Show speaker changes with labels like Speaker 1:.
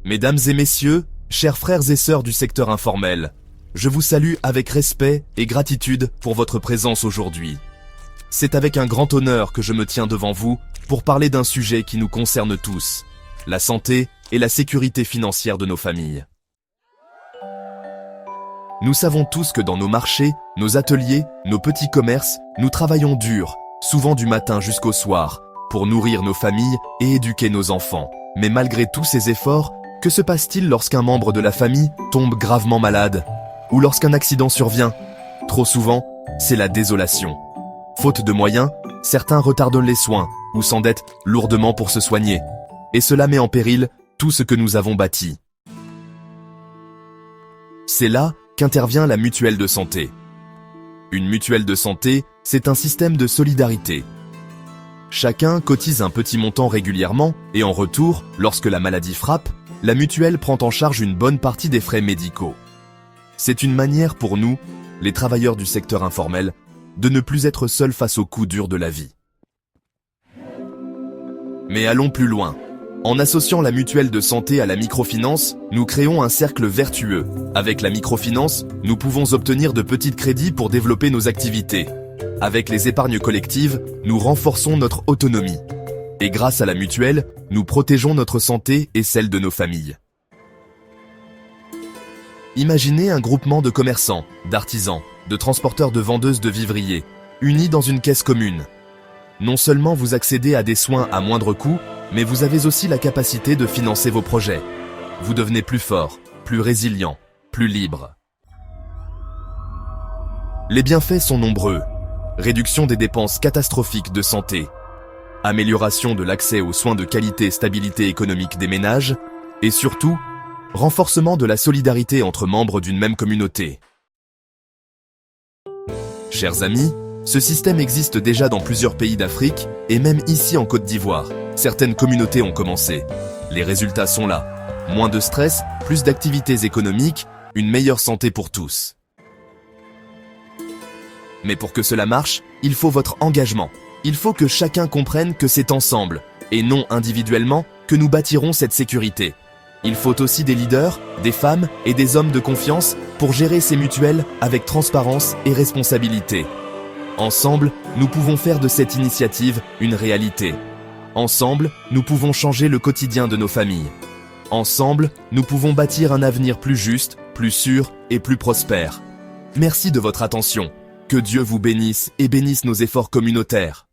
Speaker 1: Mesdames et messieurs, chers frères et sœurs du secteur informel, je vous salue avec respect et gratitude pour votre présence aujourd'hui. C'est avec un grand honneur que je me tiens devant vous pour parler d'un sujet qui nous concerne tous, la santé et la sécurité financière de nos familles. Nous savons tous que dans nos marchés, nos ateliers, nos petits commerces, nous travaillons dur, souvent du matin jusqu'au soir, pour nourrir nos familles et éduquer nos enfants. Mais malgré tous ces efforts, que se passe-t-il lorsqu'un membre de la famille tombe gravement malade? Ou lorsqu'un accident survient? Trop souvent, c'est la désolation. Faute de moyens, certains retardent les soins ou s'endettent lourdement pour se soigner. Et cela met en péril tout ce que nous avons bâti. C'est là qu'intervient la mutuelle de santé. Une mutuelle de santé, c'est un système de solidarité. Chacun cotise un petit montant régulièrement et en retour, lorsque la maladie frappe, la mutuelle prend en charge une bonne partie des frais médicaux. C'est une manière pour nous, les travailleurs du secteur informel, de ne plus être seuls face aux coups durs de la vie. Mais allons plus loin. En associant la mutuelle de santé à la microfinance, nous créons un cercle vertueux. Avec la microfinance, nous pouvons obtenir de petits crédits pour développer nos activités. Avec les épargnes collectives, nous renforçons notre autonomie. Et grâce à la mutuelle, nous protégeons notre santé et celle de nos familles. Imaginez un groupement de commerçants, d'artisans, de transporteurs de vendeuses de vivriers, unis dans une caisse commune. Non seulement vous accédez à des soins à moindre coût, mais vous avez aussi la capacité de financer vos projets. Vous devenez plus fort, plus résilient, plus libre. Les bienfaits sont nombreux. Réduction des dépenses catastrophiques de santé, amélioration de l'accès aux soins de qualité et stabilité économique des ménages, et surtout, renforcement de la solidarité entre membres d'une même communauté. Chers amis, ce système existe déjà dans plusieurs pays d'Afrique et même ici en Côte d'Ivoire. Certaines communautés ont commencé. Les résultats sont là. Moins de stress, plus d'activités économiques, une meilleure santé pour tous. Mais pour que cela marche, il faut votre engagement. Il faut que chacun comprenne que c'est ensemble, et non individuellement, que nous bâtirons cette sécurité. Il faut aussi des leaders, des femmes et des hommes de confiance pour gérer ces mutuelles avec transparence et responsabilité. Ensemble, nous pouvons faire de cette initiative une réalité. Ensemble, nous pouvons changer le quotidien de nos familles. Ensemble, nous pouvons bâtir un avenir plus juste, plus sûr et plus prospère. Merci de votre attention. Que Dieu vous bénisse et bénisse nos efforts communautaires.